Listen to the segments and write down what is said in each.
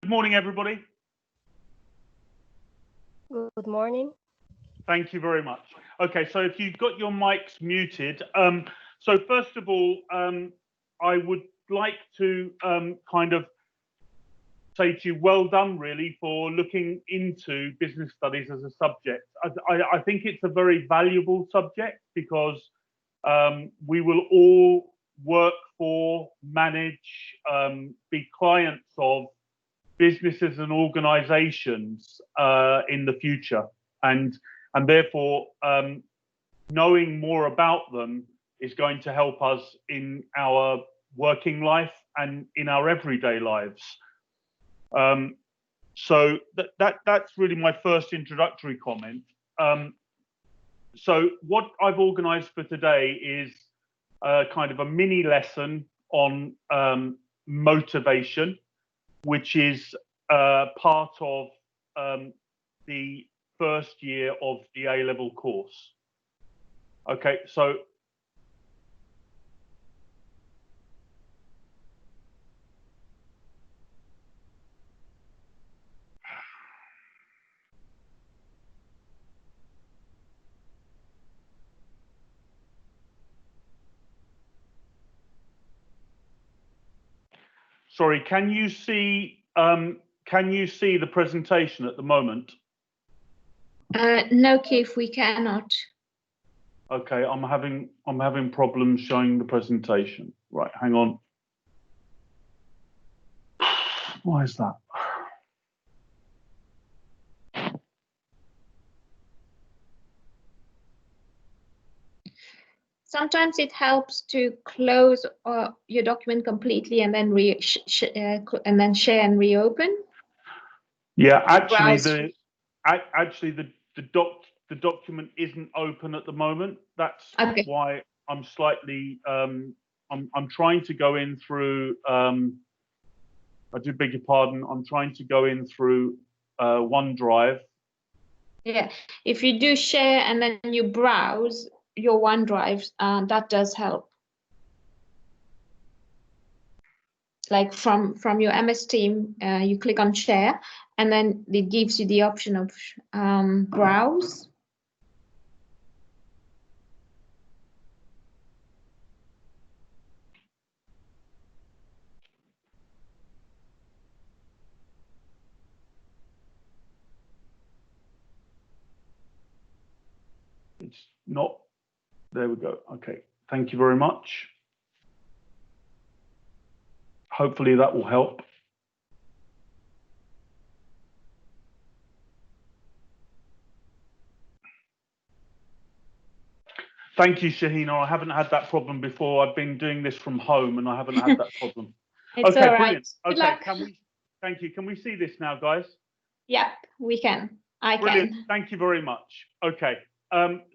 Good morning, everybody. Good morning. Thank you very much. Okay, so if you've got your mics muted, so first of all, I would like to kind of say to you, well done, really, for looking into business studies as a subject. I think it's a very valuable subject because we will all work for, manage, be clients of businesses and organizations in the future. And therefore, knowing more about them is going to help us in our working life and in our everyday lives. So that's really my first introductory comment. So what I've organized for today is kind of a mini lesson on motivation, which is part of the first year of the A-level course. Okay, so sorry, can you see the presentation at the moment? No, Keith, we cannot. Okay, I'm having problems showing the presentation. Right, hang on. Why is that? Sometimes it helps to close your document completely and then share and reopen. Yeah, actually, the document isn't open at the moment. That's okay. Why I'm slightly I'm trying to go in through. I do beg your pardon. I'm trying to go in through OneDrive. Yeah, if you do share and then you browse your OneDrive, that does help. Like from your MS Team, you click on share, and then it gives you the option of browse. It's not. There we go. Okay. Thank you very much. Hopefully that will help. Thank you, Shahina. I haven't had that problem before. I've been doing this from home and I haven't had that problem. It's okay, all right. Brilliant. Good okay, luck. Thank you. Can we see this now, guys? Yep, we can. Brilliant. Can. Thank you very much. Okay.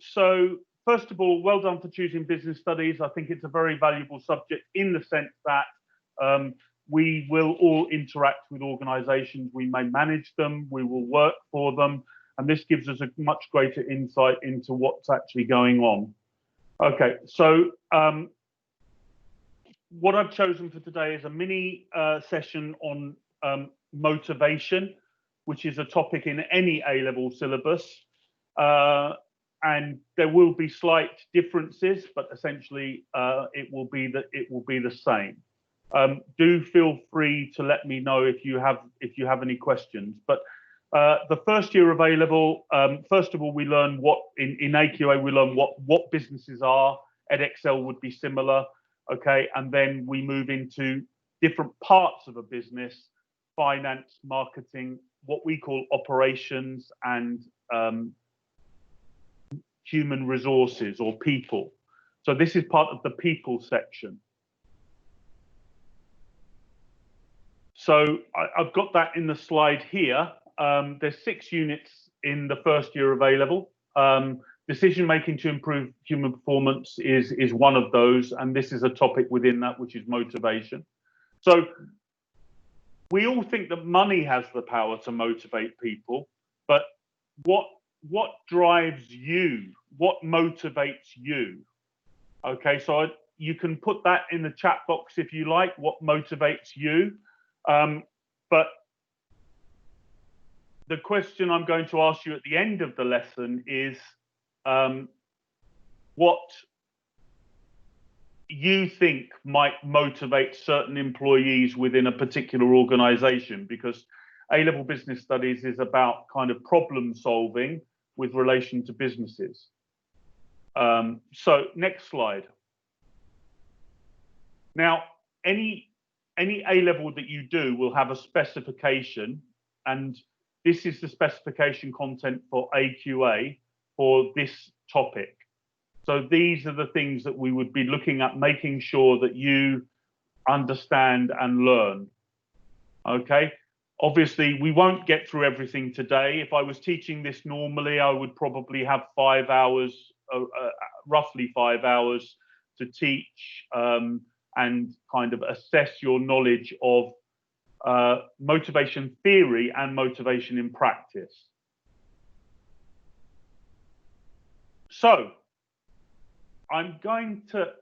So first of all, well done for choosing business studies. I think it's a very valuable subject in the sense that we will all interact with organizations. We may manage them, we will work for them, and this gives us a much greater insight into what's actually going on. Okay, so what I've chosen for today is a mini session on motivation, which is a topic in any A-level syllabus. And there will be slight differences, but essentially it will be the same. Do feel free to let me know if you have any questions. But the first year of A-level, first of all, we learn what in AQA we learn what businesses are. Edexcel would be similar, okay, and then we move into different parts of a business: finance, marketing, what we call operations, and human resources or people. So this is part of the people section. So I've got that in the slide here. There's 6 units in the first year of A-level. Decision making to improve human performance is one of those, and this is a topic within that, which is motivation. So we all think that money has the power to motivate people, but what drives you? What motivates you? Okay, so you can put that in the chat box if you like, what motivates you. But the question I'm going to ask you at the end of the lesson is what you think might motivate certain employees within a particular organization, because A-level business studies is about kind of problem solving with relation to businesses. So next slide. Now, any A-level that you do will have a specification, and this is the specification content for AQA for this topic. So these are the things that we would be looking at, making sure that you understand and learn. Okay. Obviously, we won't get through everything today. If I was teaching this normally, I would probably have 5 hours, roughly 5 hours to teach and kind of assess your knowledge of motivation theory and motivation in practice. So I am going to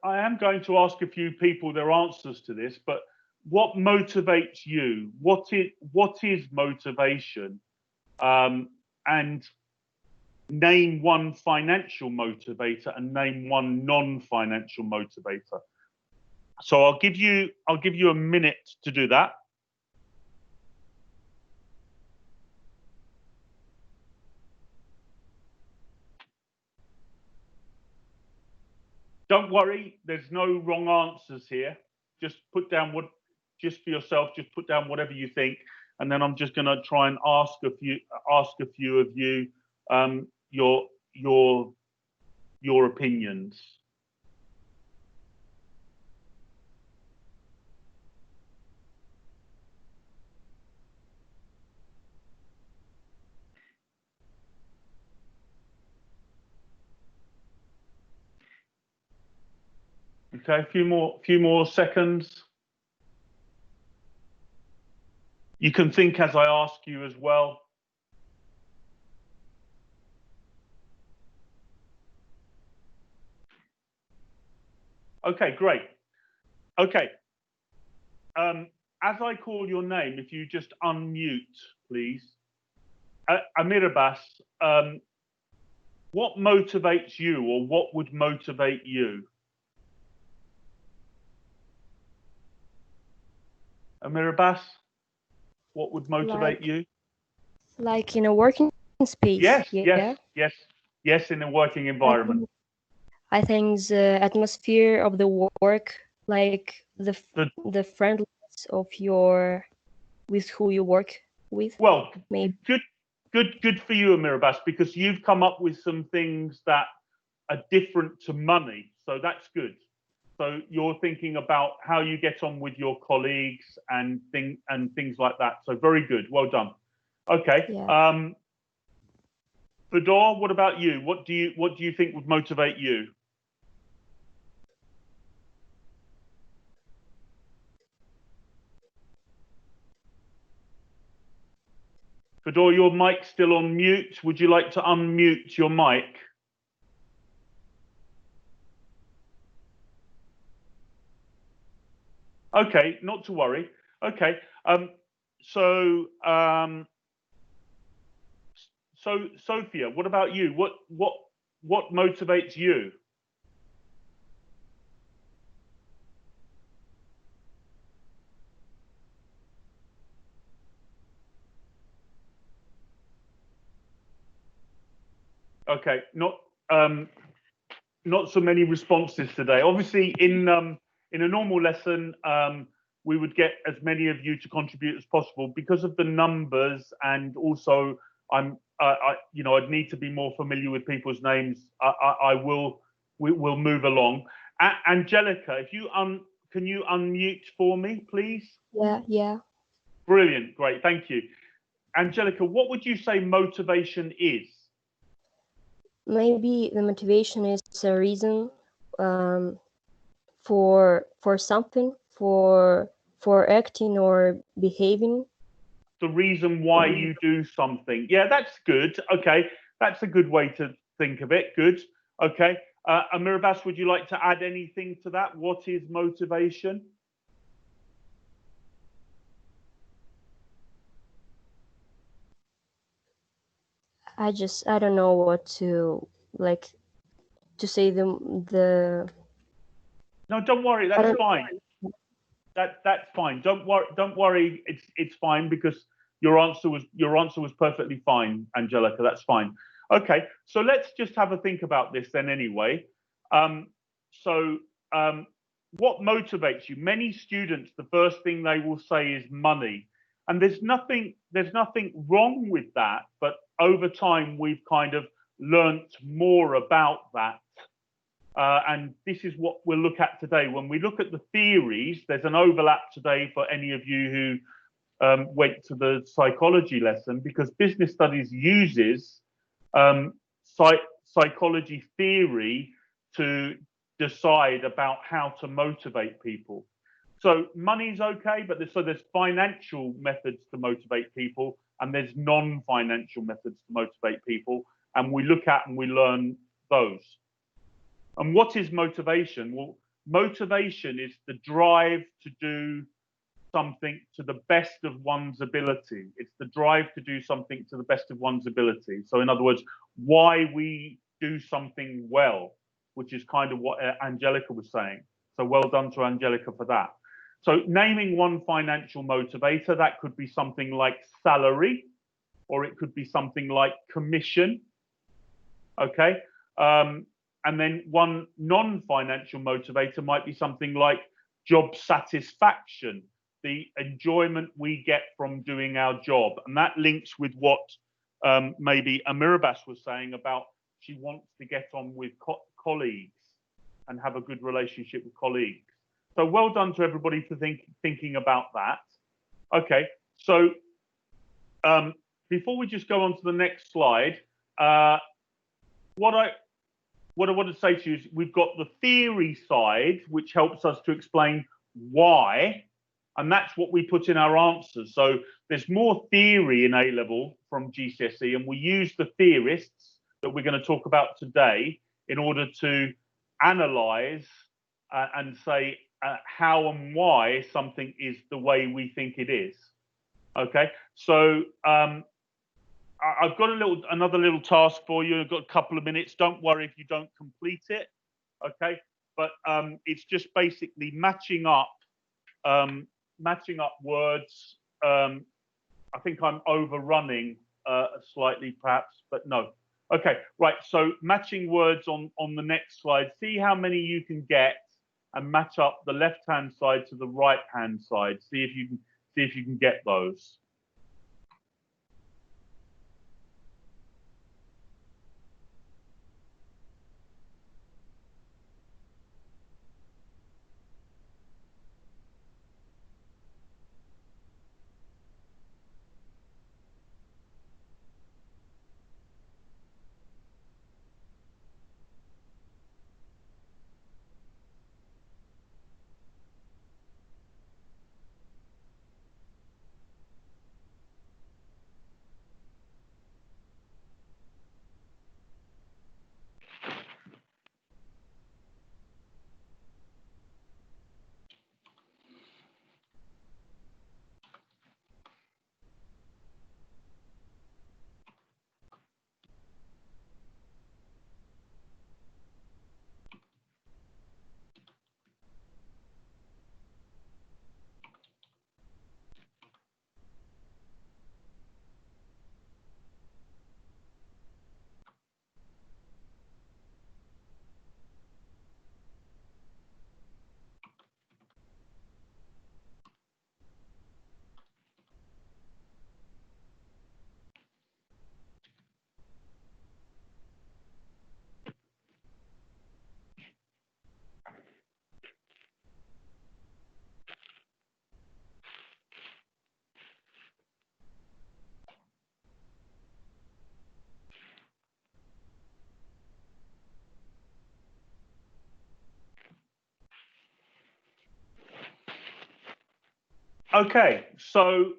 ask a few people their answers to this, but what motivates you? What is motivation? And name one financial motivator and name one non-financial motivator. So I'll give you a minute to do that. Don't worry, there's no wrong answers here. Just put down just for yourself, just put down whatever you think, and then I'm just going to try and ask a few of you your opinions. Okay, a few more seconds. You can think as I ask you as well. Okay, great. Okay. As I call your name, if you just unmute, please. Amir Abbas, what motivates you, or what would motivate you? Amir Abbas, what would motivate you? Like in a working space. Yes, yeah? yes, in a working environment. I think the atmosphere of the work, like the friendliness of with who you work with. Well, maybe. Good for you, Amir Abbas, because you've come up with some things that are different to money. So that's good. So you're thinking about how you get on with your colleagues and things like that. So very good. Well done. Okay. Yeah. Fedor, what about you? What do you think would motivate you? Fedor, your mic's still on mute. Would you like to unmute your mic? Okay, not to worry. Okay, so Sophia, what about you? What motivates you? Okay, not so many responses today. Obviously, in a normal lesson, we would get as many of you to contribute as possible. Because of the numbers, and also I'd need to be more familiar with people's names. We'll move along. Angelica, if you can you unmute for me, please? Yeah. Brilliant, great, thank you. Angelica, what would you say motivation is? Maybe the motivation is a reason for something, for acting or behaving. The reason why you do something. Yeah, that's good. Okay, that's a good way to think of it. Good. Okay. Amir Abbas, would you like to add anything to that? What is motivation? I don't know what to like to say the. No, don't worry. I That's don't fine. That's fine. Don't worry. Don't worry. It's fine because your answer was perfectly fine, Angelica. That's fine. Okay, so let's just have a think about this then. Anyway, so what motivates you? Many students, the first thing they will say is money, and there's nothing wrong with that. But over time, we've kind of learnt more about that. And this is what we'll look at today. When we look at the theories, there's an overlap today for any of you who went to the psychology lesson, because business studies uses psychology theory to decide about how to motivate people. So money's okay, but there's financial methods to motivate people, and there's non-financial methods to motivate people, and we look at and we learn those. And what is motivation? Well, motivation is the drive to do something to the best of one's ability. It's the drive to do something to the best of one's ability. So in other words, why we do something well, which is kind of what Angelica was saying. So well done to Angelica for that. So naming one financial motivator, that could be something like salary, or it could be something like commission. Okay. And then one non-financial motivator might be something like job satisfaction, the enjoyment we get from doing our job. And that links with what maybe Amirabas was saying about she wants to get on with colleagues and have a good relationship with colleagues. So well done to everybody for thinking about that. Okay, so before we just go on to the next slide, what I want to say to you is we've got the theory side, which helps us to explain why, and that's what we put in our answers. So there's more theory in A-level from GCSE, and we use the theorists that we're going to talk about today in order to analyse and say how and why something is the way we think it is. Okay, so I've got another little task for you. I've got a couple of minutes. Don't worry if you don't complete it, okay? But it's just basically matching up words. I think I'm overrunning slightly, perhaps, but no. Okay, right. So matching words on the next slide. See how many you can get, and match up the left-hand side to the right-hand side. See if you can get those. Okay, so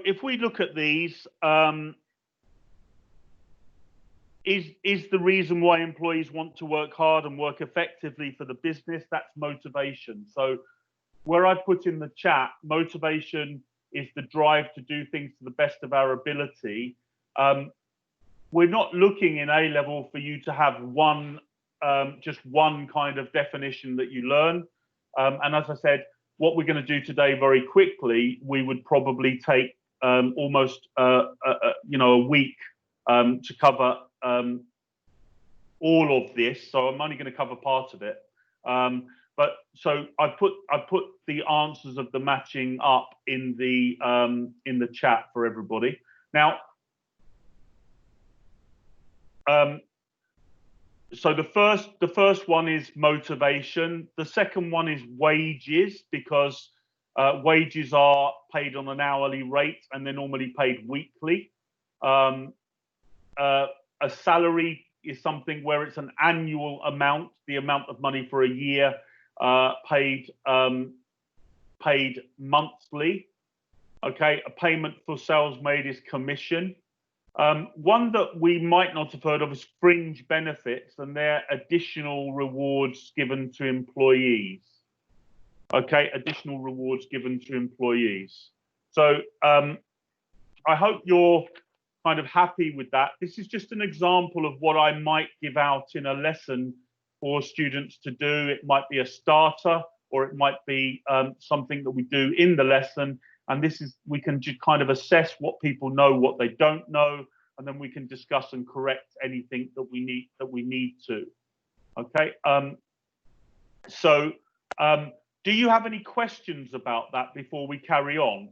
if we look at these, is the reason why employees want to work hard and work effectively for the business. That's motivation. So where I put in the chat, motivation is the drive to do things to the best of our ability. We're not looking in A level for you to have just one kind of definition that you learn. And as I said, what we're going to do today very quickly, we would probably take almost a week to cover all of this. So I'm only going to cover part of it. But so I put the answers of the matching up in the chat for everybody. Now, so the first one is motivation. The second one is wages, because wages are paid on an hourly rate and they're normally paid weekly. A salary is something where it's an annual amount, the amount of money for a year, paid monthly. Okay, a payment for sales made is commission. One that we might not have heard of is fringe benefits, and they're additional rewards given to employees. Okay, additional rewards given to employees. So I hope you're kind of happy with that. This is just an example of what I might give out in a lesson for students to do. It might be a starter, or it might be something that we do in the lesson. And this is, we can just kind of assess what people know, what they don't know, and then we can discuss and correct anything that we need to. Okay. Do you have any questions about that before we carry on?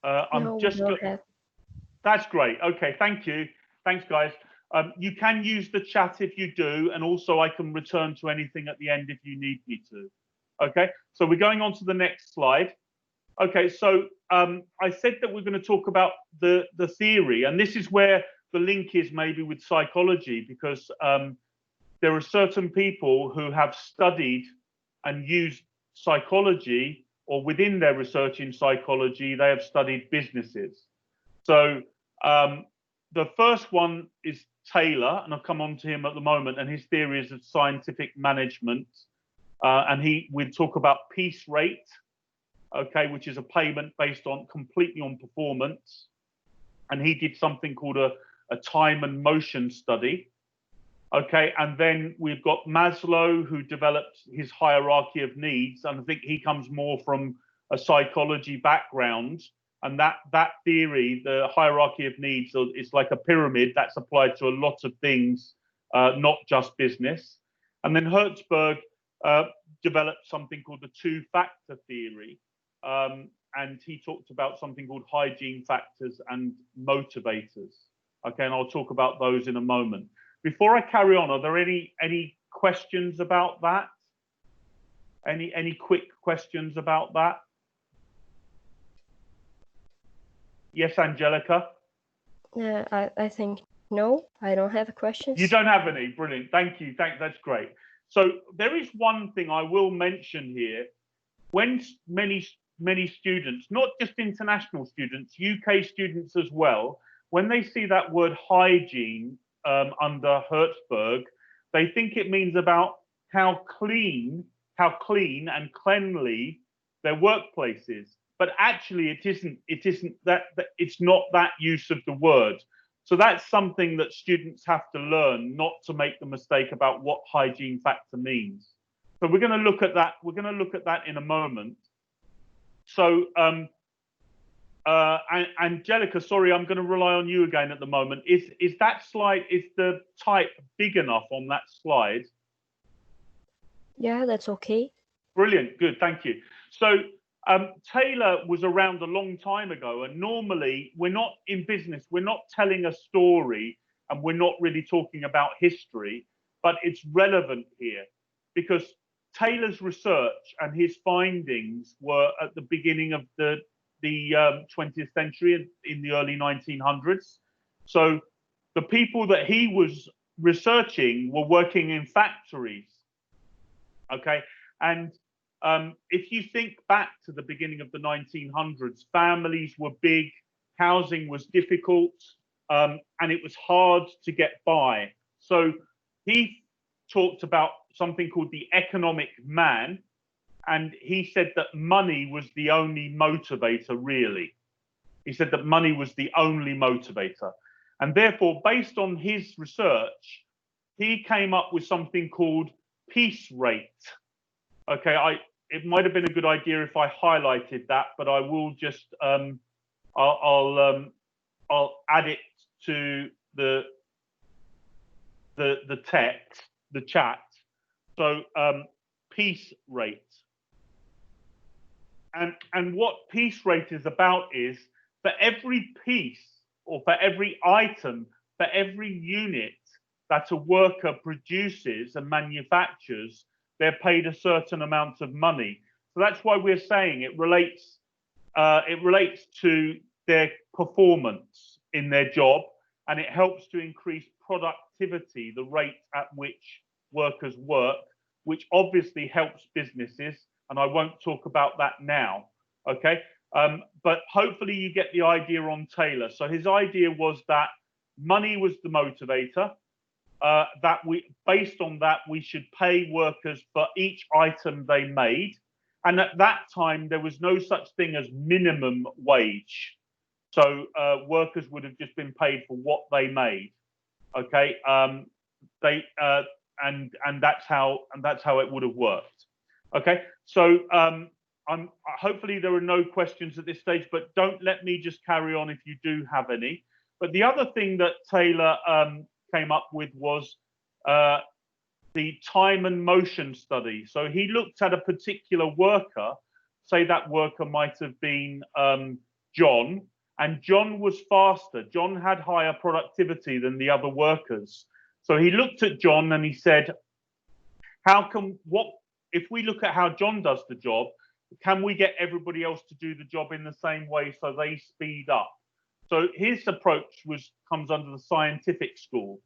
No, we don't have. That's great. Okay, thank you. Thanks, guys. You can use the chat if you do, and also I can return to anything at the end if you need me to. Okay, so we're going on to the next slide. Okay, so I said that we're going to talk about the theory, and this is where the link is maybe with psychology, because there are certain people who have studied and used psychology, or within their research in psychology, they have studied businesses. So the first one is Taylor, and I'll come on to him at the moment, and his theory is of scientific management. And we'll talk about piece rate, okay, which is a payment based on completely on performance. And he did something called a time and motion study. Okay, and then we've got Maslow, who developed his hierarchy of needs, and I think he comes more from a psychology background. And that theory, the hierarchy of needs, is like a pyramid that's applied to a lot of things, not just business. And then Hertzberg developed something called the two-factor theory, and he talked about something called hygiene factors and motivators. Okay, and I'll talk about those in a moment. Before I carry on, are there any questions about that? Any quick questions about that? Yes, Angelica? I think no, I don't have questions. You don't have any? Brilliant. Thank you. That's great. So there is one thing I will mention here. When many students, not just international students, UK students as well, when they see that word hygiene under Hertzberg, they think it means about how clean and cleanly their workplace is. But actually, it isn't that. It's not that use of the word. So that's something that students have to learn, not to make the mistake about what hygiene factor means. So we're going to look at that. We're going to look at that in a moment. So Angelica, sorry, I'm going to rely on you again at the moment. Is that slide, is the type big enough on that slide? Yeah, that's okay. Brilliant. Good. Thank you. So Taylor was around a long time ago, and normally we're not in business. We're not telling a story, and we're not really talking about history, but it's relevant here because Taylor's research and his findings were at the beginning of the 20th century, in the early 1900s. So the people that he was researching were working in factories. Okay, and if you think back to the beginning of the 1900s, families were big, housing was difficult, and it was hard to get by. So he talked about something called the economic man, and he said that money was the only motivator, really. He said that money was the only motivator. And therefore, based on his research, he came up with something called peace rate. Okay, it might have been a good idea if I highlighted that, but I will just I'll add it to the text, the chat. So peace rate. And what peace rate is about is for every piece or for every item, for every unit that a worker produces and manufactures, they're paid a certain amount of money. So that's why we're saying it relates to their performance in their job, and it helps to increase productivity, the rate at which workers work, which obviously helps businesses. And I won't talk about that now, okay? But hopefully you get the idea on Taylor. So his idea was that money was the motivator, that based on that, we should pay workers for each item they made. And at that time, there was no such thing as minimum wage. So workers would have just been paid for what they made, okay? And that's how it would have worked. Okay, so hopefully there are no questions at this stage, but don't let me just carry on if you do have any. But the other thing that Taylor came up with was the time and motion study. So he looked at a particular worker, say that worker might have been John, and John was faster. John had higher productivity than the other workers. So he looked at John and he said, if we look at how John does the job, can we get everybody else to do the job in the same way so they speed up? So his approach comes under the scientific school.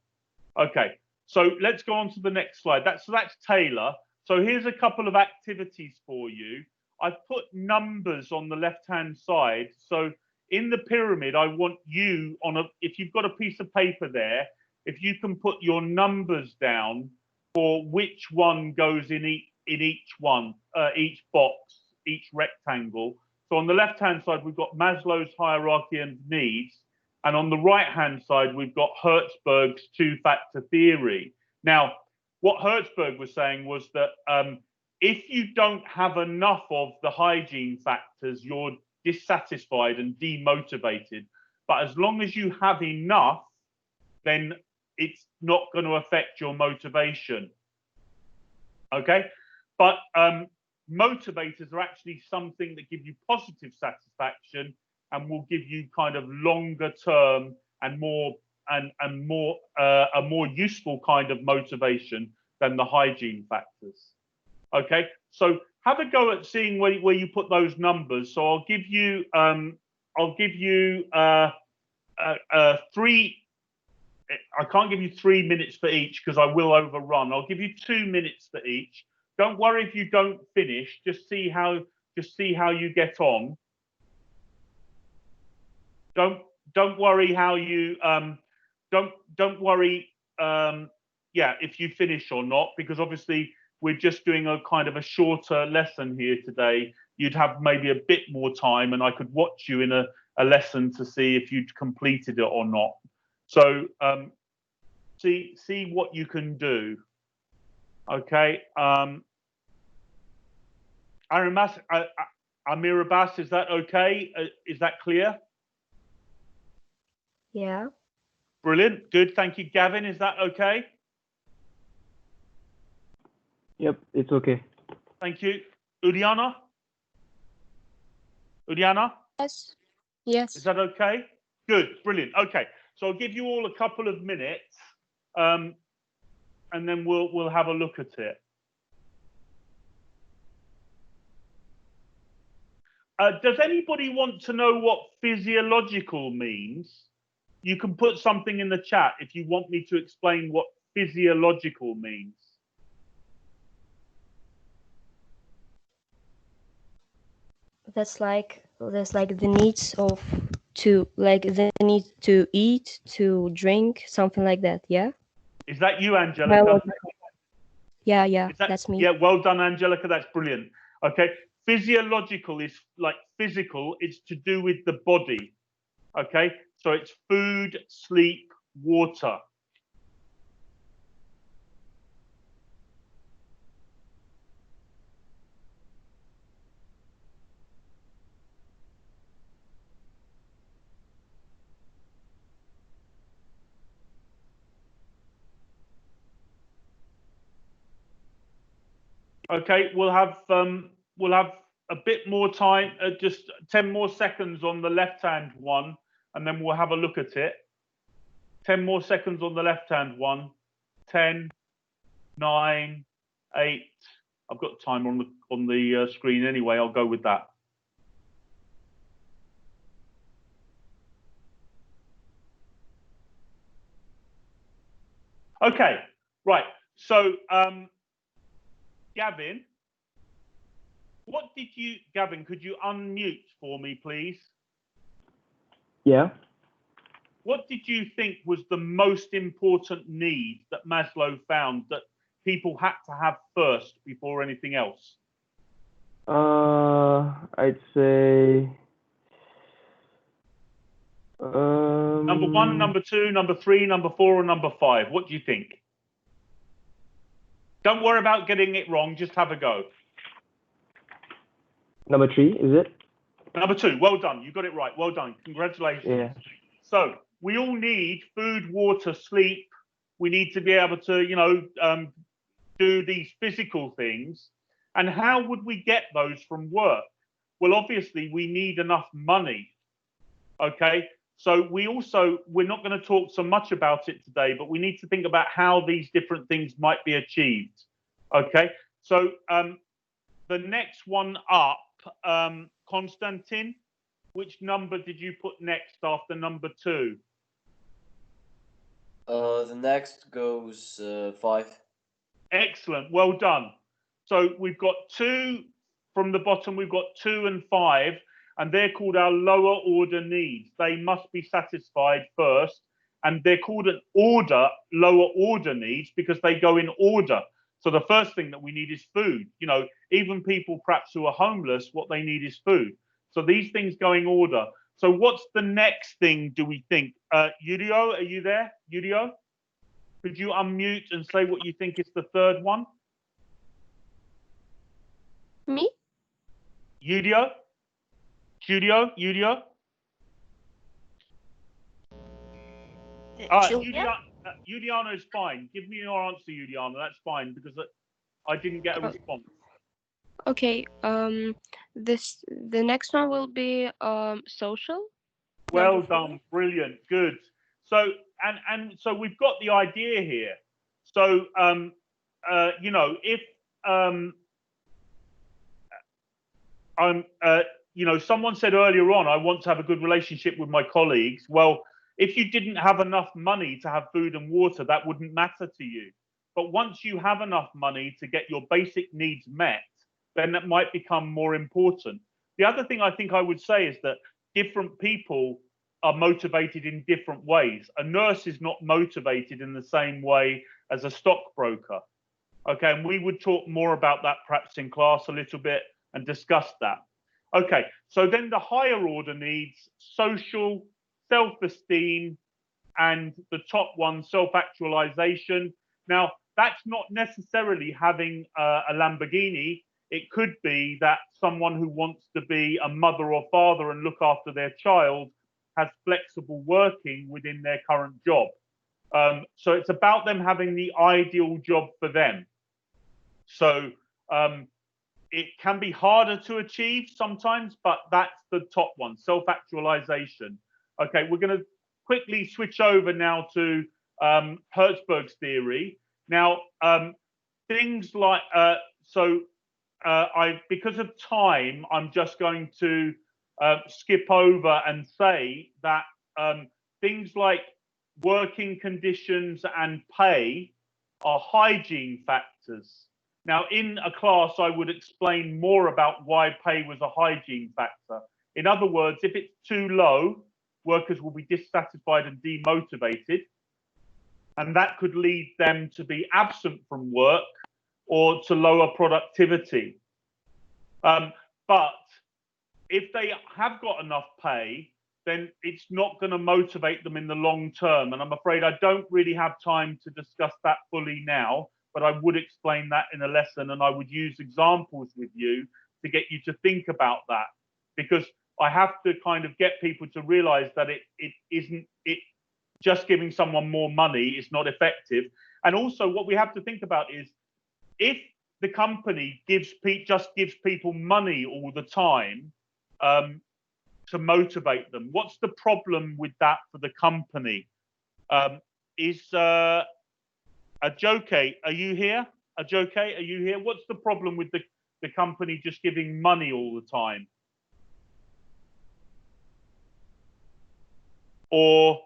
Okay, so let's go on to the next slide. So that's Taylor. So here's a couple of activities for you. I've put numbers on the left-hand side. So in the pyramid, I want you if you've got a piece of paper there, if you can put your numbers down for which one goes in each box, each rectangle. So on the left-hand side, we've got Maslow's hierarchy of needs. And on the right-hand side, we've got Hertzberg's two-factor theory. Now, what Hertzberg was saying was that if you don't have enough of the hygiene factors, you're dissatisfied and demotivated. But as long as you have enough, then it's not going to affect your motivation. Okay? But motivators are actually something that give you positive satisfaction and will give you kind of longer term and a more useful kind of motivation than the hygiene factors. Okay, so have a go at seeing where you put those numbers. So I'll give you three. I can't give you 3 minutes for each because I will overrun. I'll give you 2 minutes for each. Don't worry if you don't finish. Just see how you get on. Don't worry how you don't worry if you finish or not, because obviously we're just doing a kind of a shorter lesson here today. You'd have maybe a bit more time and I could watch you in a lesson to see if you'd completed it or not. So see what you can do. Okay. Amir Abbas, is that okay? Is that clear? Yeah. Brilliant. Good. Thank you. Gavin, is that okay? Yep, it's okay. Thank you. Udiana? Yes. Yes. Is that okay? Good. Brilliant. Okay. So I'll give you all a couple of minutes and then we'll have a look at it. Does anybody want to know what physiological means? You can put something in the chat if you want me to explain what physiological means. That's like the needs to like they need to eat, to drink, something like that. Yeah. Is that you, Angelica? Biological. Yeah, that's me. Yeah, well done, Angelica. That's brilliant. Okay. Physiological is like physical. It's to do with the body. Okay. So it's food, sleep, water. Okay, we'll have a bit more time, just 10 more seconds on the left-hand one, and then we'll have a look at it. 10 more seconds on the left-hand one. 10, 9, 8. I've got time on the screen anyway. I'll go with that. Okay, right. So, Gavin, Gavin, could you unmute for me, please? Yeah. What did you think was the most important need that Maslow found that people had to have first before anything else? I'd say Number 1, number 2, number 3, number 4, or number 5? What do you think? Don't worry about getting it wrong. Just have a go. number 3, is it? Number 2. Well done. You got it right. Well done. Congratulations. Yeah. So we all need food, water, sleep. We need to be able to, do these physical things. And how would we get those from work? Well, obviously, we need enough money. Okay. So we're not going to talk so much about it today, but we need to think about how these different things might be achieved. Okay. So the next one up, Konstantin, which number did you put next after number 2? The next goes 5. Excellent. Well done. So we've got 2 from the bottom. We've got 2 and 5, and they're called our lower order needs. They must be satisfied first, and they're called lower order needs because they go in order. So the first thing that we need is food. Even people perhaps who are homeless, what they need is food. So these things go in order. So what's the next thing, do we think? Yurio, are you there? Yurio? Could you unmute and say what you think is the third one? Me? Yurio? Yurio? Juliana is fine. Give me your answer, Juliana. That's fine because I didn't get a response. Okay. The next one will be social. Well done. Brilliant. Good. So so we've got the idea here. So if someone said earlier on, I want to have a good relationship with my colleagues. Well, if you didn't have enough money to have food and water, that wouldn't matter to you. But once you have enough money to get your basic needs met, then that might become more important. The other thing I think I would say is that different people are motivated in different ways. A nurse is not motivated in the same way as a stockbroker. Okay, and we would talk more about that perhaps in class a little bit and discuss that. Okay, so then the higher order needs, social, self-esteem, and the top one, self-actualization. Now, that's not necessarily having a Lamborghini. It could be that someone who wants to be a mother or father and look after their child has flexible working within their current job. So it's about them having the ideal job for them. So it can be harder to achieve sometimes, but that's the top one, self-actualization. Okay, we're going to quickly switch over now to Hertzberg's theory. Now, things like, because of time, I'm just going to skip over and say that things like working conditions and pay are hygiene factors. Now, in a class, I would explain more about why pay was a hygiene factor. In other words, if it's too low, workers will be dissatisfied and demotivated, and that could lead them to be absent from work or to lower productivity. But if they have got enough pay, then it's not going to motivate them in the long term. And I'm afraid I don't really have time to discuss that fully now, but I would explain that in a lesson, and I would use examples with you to get you to think about that, because I have to kind of get people to realize that it isn't just giving someone more money is not effective. And also what we have to think about is, if the company just gives people money all the time to motivate them, what's the problem with that for the company? Is Ajoke, are you here? Ajoke, are you here? What's the problem with the company just giving money all the time? Or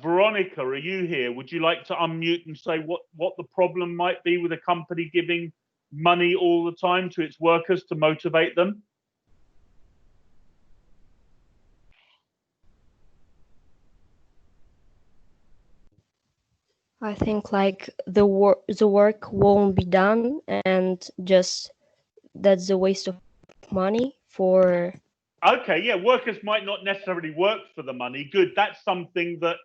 Veronica, are you here? Would you like to unmute and say what the problem might be with a company giving money all the time to its workers to motivate them? I think like the work won't be done, and just that's a waste of money for. Okay, yeah, workers might not necessarily work for the money. Good, that's something that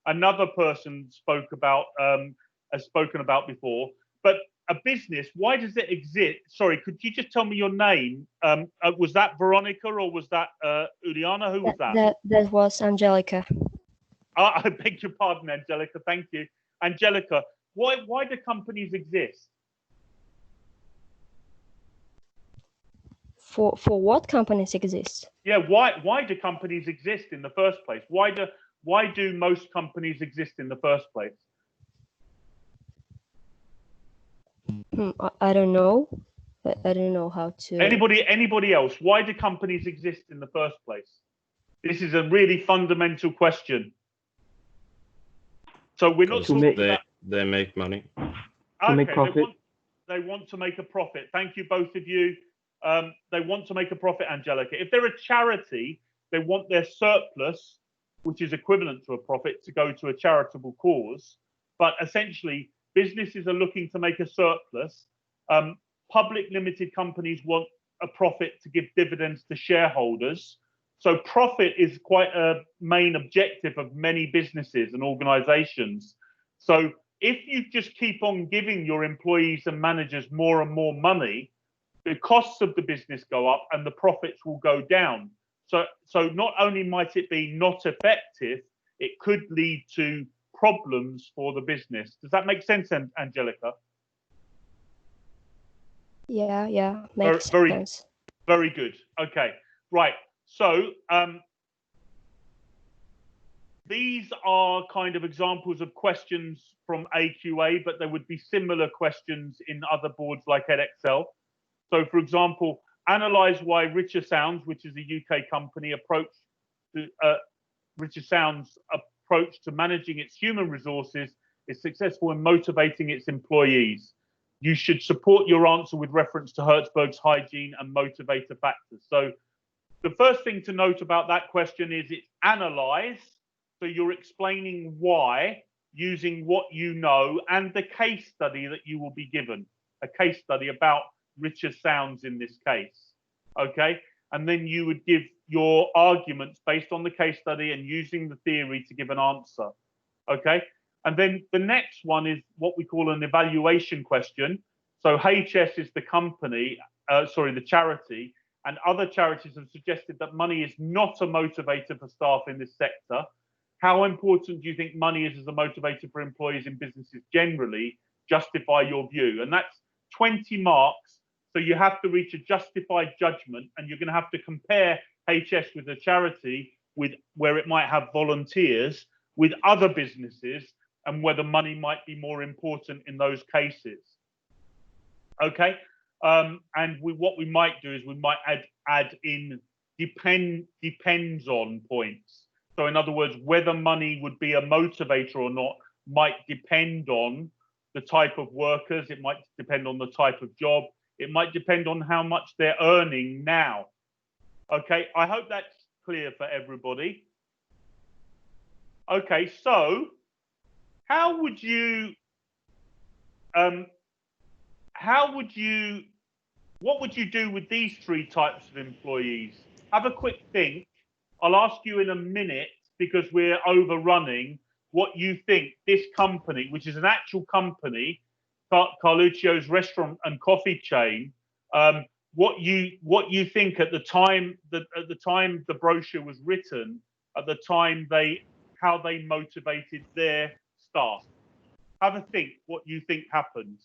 another person has spoken about before. But a business, why does it exist? Sorry, could you just tell me your name? Was that Veronica or was that Uliana? Who was that? That was Angelica. I beg your pardon, Angelica. Thank you, Angelica. Why do companies exist? For what companies exist? Yeah, why do companies exist in the first place? Why do most companies exist in the first place? I don't know. I don't know how to. Anybody else? Why do companies exist in the first place? This is a really fundamental question. So we're not talking about they make money. Okay, make profit. They want to make a profit. Thank you, both of you. They want to make a profit, Angelica. If they're a charity, they want their surplus, which is equivalent to a profit, to go to a charitable cause. But essentially, businesses are looking to make a surplus. Public limited companies want a profit to give dividends to shareholders. So profit is quite a main objective of many businesses and organizations. So if you just keep on giving your employees and managers more and more money, the costs of the business go up and the profits will go down. So not only might it be not effective, it could lead to problems for the business. Does that make sense, Angelica? Yeah, makes sense. Very good. Okay, right. So these are kind of examples of questions from AQA, but there would be similar questions in other boards like Edexcel. So, for example, analyze why Richer Sounds, which is a UK company, Richer Sounds' approach to managing its human resources is successful in motivating its employees. You should support your answer with reference to Hertzberg's hygiene and motivator factors. So the first thing to note about that question is it's analyze. So you're explaining why using what you know and the case study that you will be given, a case study about Richer Sounds in this case. Okay. And then you would give your arguments based on the case study and using the theory to give an answer. Okay. And then the next one is what we call an evaluation question. So HS is the company, the charity, and other charities have suggested that money is not a motivator for staff in this sector. How important do you think money is as a motivator for employees in businesses generally? Justify your view. And that's 20 marks. So you have to reach a justified judgment, and you're going to have to compare HS with a charity with where it might have volunteers with other businesses and whether money might be more important in those cases. Okay. And what we might do is we might add in depends on points. So in other words, whether money would be a motivator or not might depend on the type of workers. It might depend on the type of job. It might depend on how much they're earning now. Okay, I hope that's clear for everybody. Okay, so how would you, what would you do with these three types of employees? Have a quick think. I'll ask you in a minute, because we're overrunning, what you think this company, which is an actual company, Carluccio's restaurant and coffee chain, what you think at the time the brochure was written, at the time how they motivated their staff. Have a think what you think happened.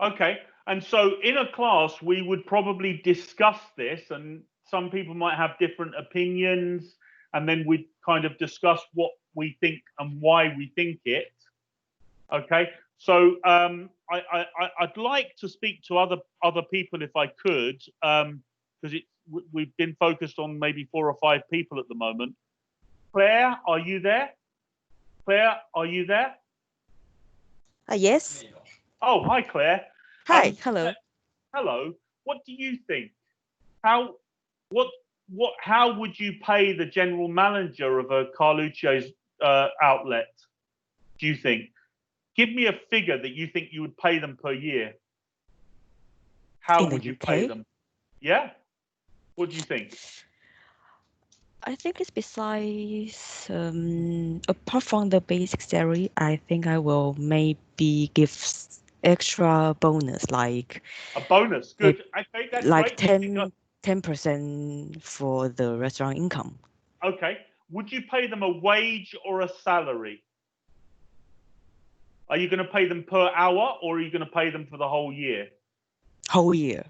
Okay, and so in a class, we would probably discuss this, and some people might have different opinions, and then we'd kind of discuss what we think and why we think it. Okay, so I'd like to speak to other people if I could, because we've been focused on maybe 4 or 5 people at the moment. Claire, are you there? Claire, are you there? Yes. Oh, hi, Claire. Hi. Hello. Hello. What do you think? How would you pay the general manager of a Carluccio's outlet? Do you think? Give me a figure that you think you would pay them per year. How would you pay them? Yeah. What do you think? I think it's besides, apart from the basic salary, I think I will maybe give extra bonus, like a bonus. Good. Okay, that's like great. 10% for the restaurant income. Okay. Would you pay them a wage or a salary? Are you going to pay them per hour, or are you going to pay them for the whole year? Whole year.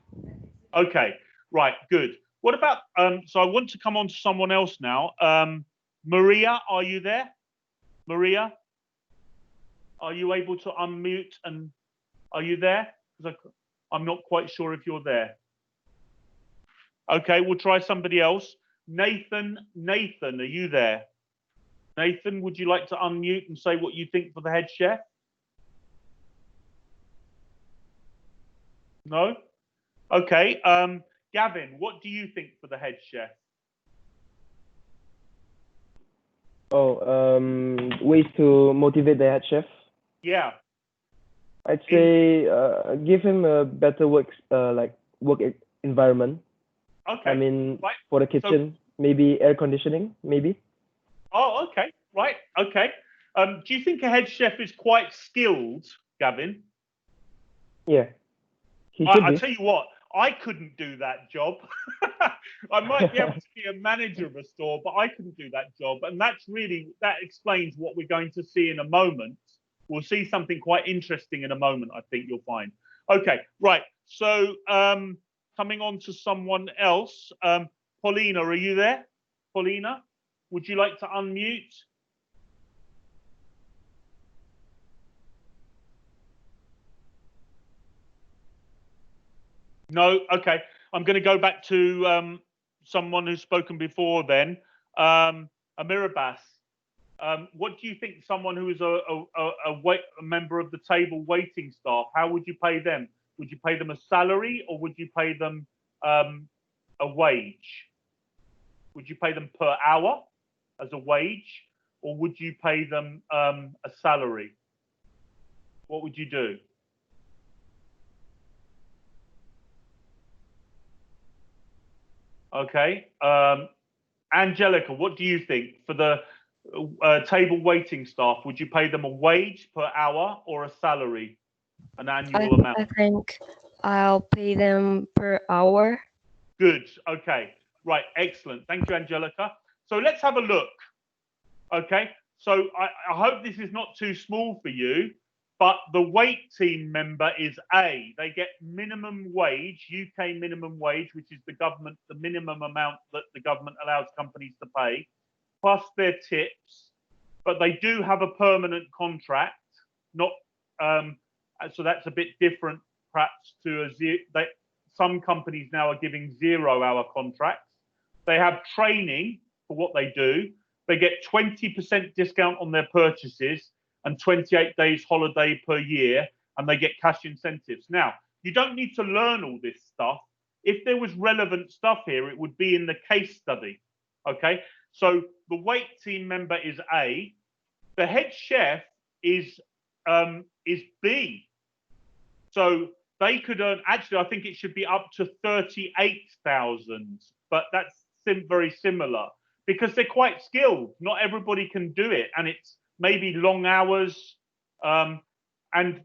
Okay. Right. Good. What about, so I want to come on to someone else now. Maria, are you there? Maria, are you able to unmute, and are you there? Because I'm not quite sure if you're there. Okay, we'll try somebody else. Nathan, are you there? Nathan, would you like to unmute and say what you think for the head chef? No? Okay. Gavin, what do you think for the head chef? Oh, ways to motivate the head chef. Yeah. I'd say give him a better work environment. Okay. I mean, right. for the kitchen, maybe air conditioning, maybe. Oh, okay. Right. Okay. Do you think a head chef is quite skilled, Gavin? Yeah. He should be. I tell you what, I couldn't do that job. I might be able to be a manager of a store, but I couldn't do that job. And that explains what we're going to see in a moment. We'll see something quite interesting in a moment, I think you'll find. Okay, right. So coming on to someone else. Paulina, are you there? Paulina, would you like to unmute? No? Okay. I'm going to go back to someone who's spoken before then. Amirabas, what do you think someone who is a member of the table waiting staff, how would you pay them? Would you pay them a salary, or would you pay them a wage? Would you pay them per hour as a wage, or would you pay them a salary? What would you do? Okay. Angelica, what do you think for the table waiting staff? Would you pay them a wage per hour or a salary, an annual amount? I think I'll pay them per hour. Good. Okay. Right. Excellent. Thank you, Angelica. So let's have a look. Okay. So I hope this is not too small for you, but the wait team member is A. They get minimum wage, UK minimum wage, which is the minimum amount that the government allows companies to pay, plus their tips. But they do have a permanent contract, not so that's a bit different, perhaps, to some companies now are giving 0-hour contracts. They have training for what they do. They get 20% discount on their purchases and 28 days holiday per year, and they get cash incentives. Now, you don't need to learn all this stuff. If there was relevant stuff here, it would be in the case study. Okay, so the wait team member is A. The head chef is B. So they could earn, actually, I think it should be up to 38,000, but that's very similar because they're quite skilled. Not everybody can do it, and it's maybe long hours, and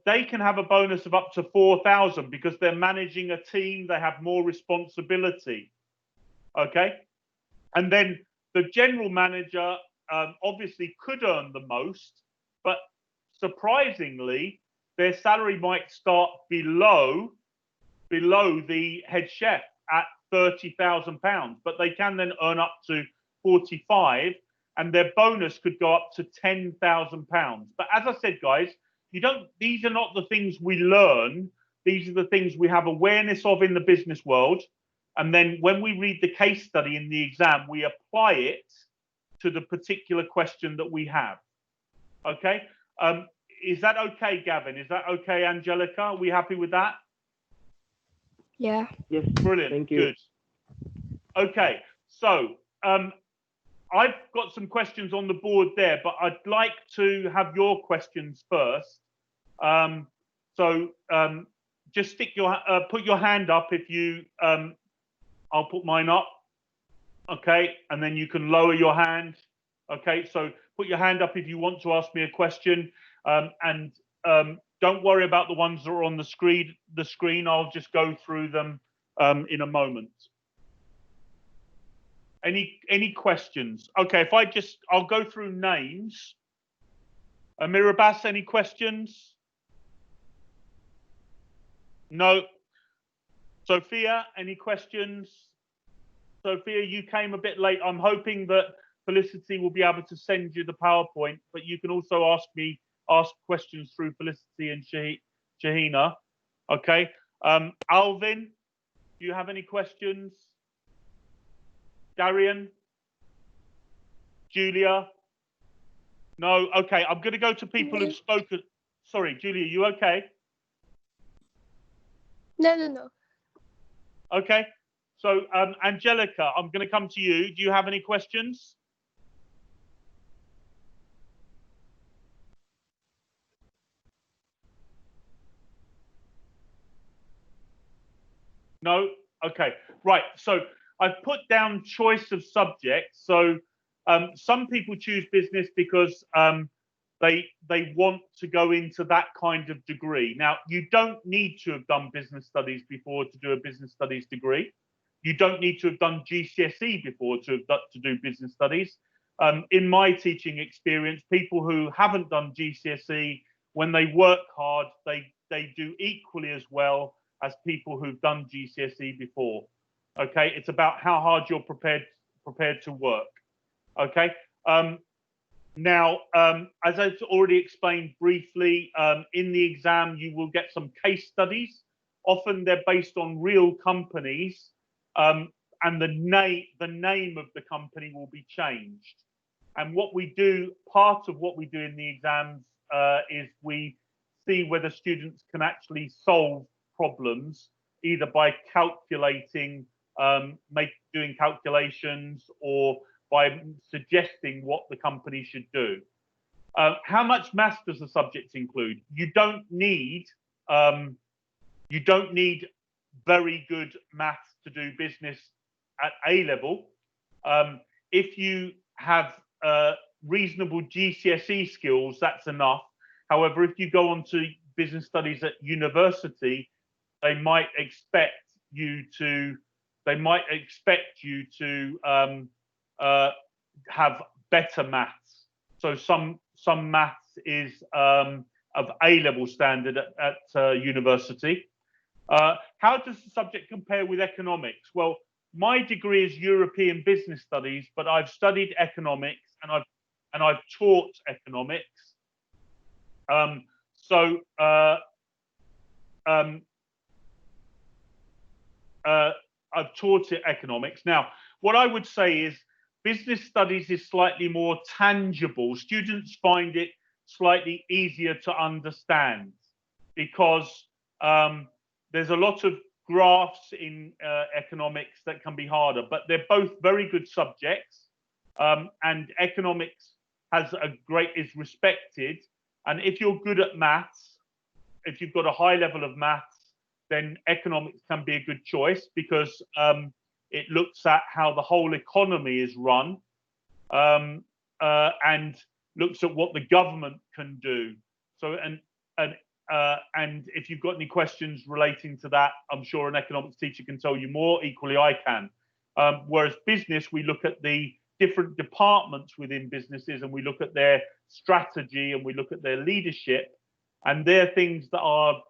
they can have a bonus of up to 4,000 because they're managing a team. They have more responsibility. Okay, and then the general manager obviously could earn the most, but surprisingly, their salary might start below the head chef at £30,000, but they can then earn up to 45, and their bonus could go up to £10,000. But as I said, guys, these are not the things we learn. These are the things we have awareness of in the business world. And then when we read the case study in the exam, we apply it to the particular question that we have. Okay. Is that okay, Gavin? Is that okay, Angelica? Are we happy with that? Yeah. Yes. Brilliant. Thank you. Good. Okay. So I've got some questions on the board there, but I'd like to have your questions first. Just put your hand up if you. I'll put mine up. Okay, and then you can lower your hand. Okay, so put your hand up if you want to ask me a question, and don't worry about the ones that are on the screen. I'll just go through them in a moment. Any questions? Okay, I'll go through names. Amir Abbas, any questions? No. Sophia, any questions? Sophia, you came a bit late. I'm hoping that Felicity will be able to send you the PowerPoint, but you can also ask questions through Felicity and Shahina. Okay. Alvin, do you have any questions? Darian? Julia? No? Okay, I'm going to go to people who've spoken. Sorry, Julia, you okay? No. Okay. So, Angelica, I'm going to come to you. Do you have any questions? No? Okay. Right. So I've put down choice of subject. So some people choose business because they want to go into that kind of degree. Now, you don't need to have done business studies before to do a business studies degree. You don't need to have done GCSE before to do business studies. In my teaching experience, people who haven't done GCSE, when they work hard, they do equally as well as people who've done GCSE before. Okay, it's about how hard you're prepared to work. Okay. Now, as I've already explained briefly, in the exam you will get some case studies. Often they're based on real companies, and the name of the company will be changed. And what we do, part of what we do in the exams is we see whether students can actually solve problems, either by calculating, doing calculations, or by suggesting what the company should do. How much maths does the subject include? You don't need very good maths to do business at A level. If you have reasonable GCSE skills, that's enough. However, if you go on to business studies at university, they might expect you to have better maths. So some maths is of A-level standard at university. How does the subject compare with economics? Well, my degree is European Business Studies, but I've studied economics and I've taught economics. I've taught it economics. Now, what I would say is business studies is slightly more tangible. Students find it slightly easier to understand because there's a lot of graphs in economics that can be harder, but they're both very good subjects. And economics is respected. And if you're good at maths, if you've got a high level of maths, then economics can be a good choice because it looks at how the whole economy is run and looks at what the government can do. So and if you've got any questions relating to that, I'm sure an economics teacher can tell you more. Equally, I can. Whereas business, we look at the different departments within businesses and we look at their strategy and we look at their leadership, and they're things that are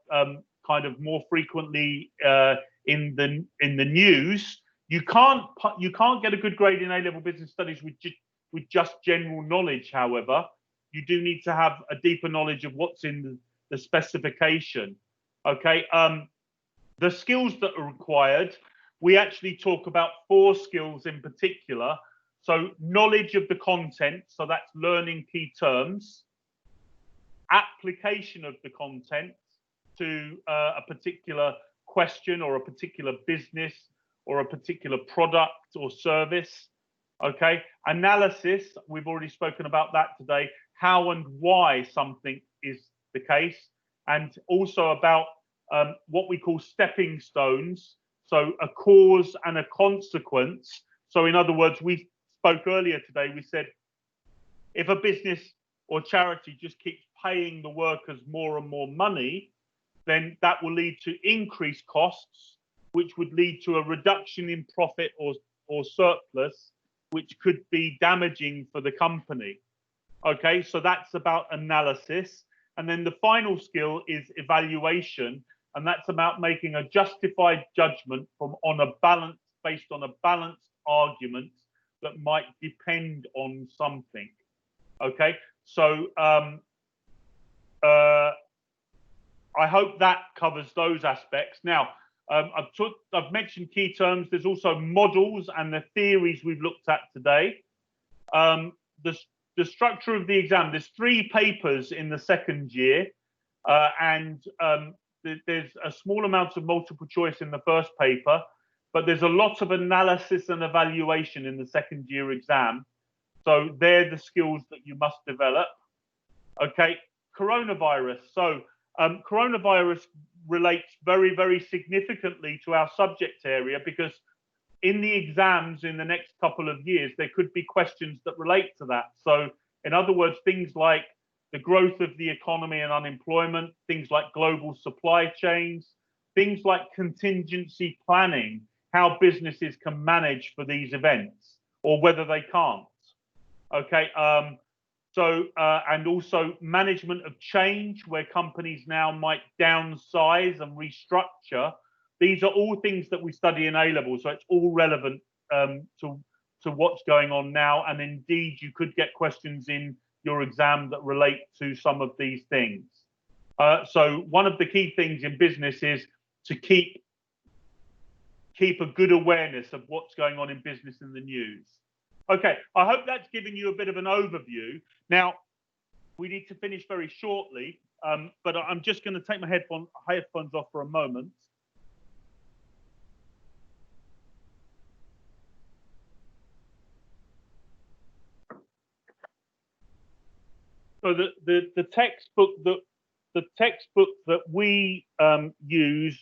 kind of more frequently in the news. You can't get a good grade in A-level business studies with just general knowledge. However, you do need to have a deeper knowledge of what's in the specification. Okay, the skills that are required, we actually talk about 4 skills in particular. So knowledge of the content, so that's learning key terms, application of the content to a particular question or a particular business or a particular product or service. Okay, analysis, we've already spoken about that today, how and why something is the case, and also about what we call stepping stones, so a cause and a consequence. So in other words, we spoke earlier today, we said if a business or charity just keeps paying the workers more and more money, then that will lead to increased costs, which would lead to a reduction in profit or surplus, which could be damaging for the company. Okay, so that's about analysis. And then the final skill is evaluation, and that's about making a justified judgment based on a balanced argument that might depend on something. Okay, so I hope that covers those aspects. Now, I've mentioned key terms. There's also models and the theories we've looked at today. The structure of the exam, there's 3 papers in the second year, and there's a small amount of multiple choice in the first paper, but there's a lot of analysis and evaluation in the second year exam. So they're the skills that you must develop. Okay, coronavirus. So coronavirus relates very, very significantly to our subject area, because in the exams in the next couple of years, there could be questions that relate to that. So in other words, things like the growth of the economy and unemployment, things like global supply chains, things like contingency planning, how businesses can manage for these events or whether they can't. Okay, and also management of change, where companies now might downsize and restructure. These are all things that we study in A-level, so it's all relevant to what's going on now. And indeed, you could get questions in your exam that relate to some of these things. So one of the key things in business is to keep a good awareness of what's going on in business and the news. Okay, I hope that's given you a bit of an overview. Now, we need to finish very shortly, but I'm just going to take my headphones off for a moment. So the textbook that we use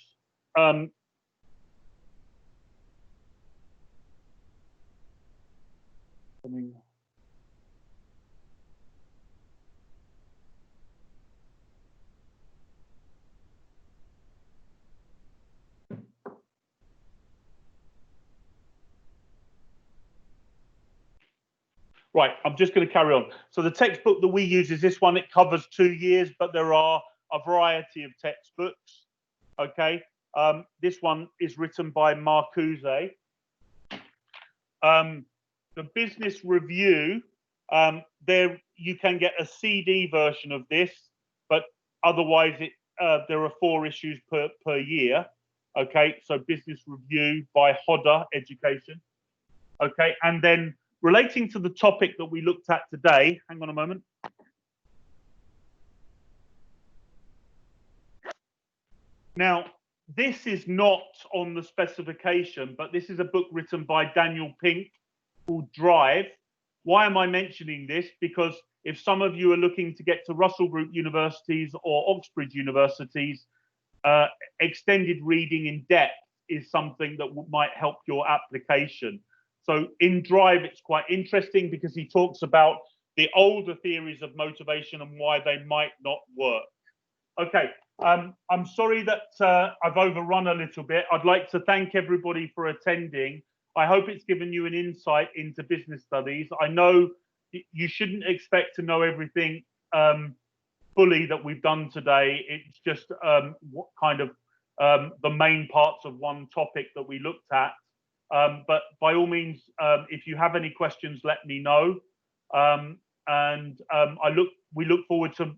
Right, I'm just going to carry on. So the textbook that we use is this one. It covers 2 years, but there are a variety of textbooks. Okay, this one is written by Marcuse. The Business Review, there you can get a CD version of this, but otherwise there are 4 issues per year. Okay, so business review by Hodder Education. Okay, and then relating to the topic that we looked at today, hang on a moment. Now, this is not on the specification, but this is a book written by Daniel Pink called Drive. Why am I mentioning this? Because if some of you are looking to get to Russell Group universities or Oxbridge universities, extended reading in depth is something that might help your application. So in Drive, it's quite interesting because he talks about the older theories of motivation and why they might not work. Okay, I'm sorry that I've overrun a little bit. I'd like to thank everybody for attending. I hope it's given you an insight into business studies. I know you shouldn't expect to know everything fully that we've done today. It's just what kind of the main parts of one topic that we looked at. But by all means, if you have any questions, let me know. We look forward to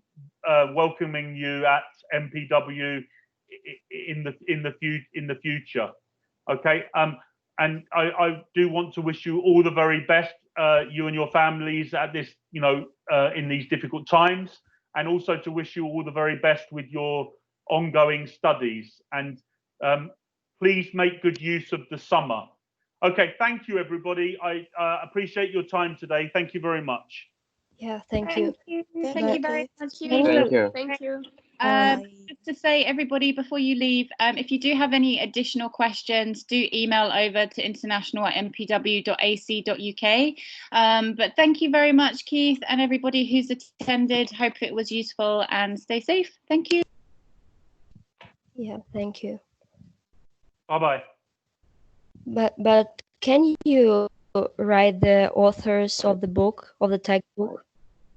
welcoming you at MPW in the future. Okay. And I do want to wish you all the very best, you and your families at this, in these difficult times, and also to wish you all the very best with your ongoing studies. And please make good use of the summer. Okay, thank you, everybody. I appreciate your time today. Thank you very much. Yeah, thank you. Thank you very much. Thank you. Thank you. Just to say, everybody, before you leave, if you do have any additional questions, do email over to international@mpw.ac.uk. But thank you very much, Keith, and everybody who's attended. Hope it was useful, and stay safe. Thank you. Yeah, thank you. Bye-bye. But can you write the authors of the book, of the textbook?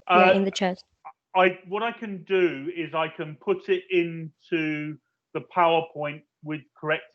Yeah, in the chat. What I can do is I can put it into the PowerPoint with corrected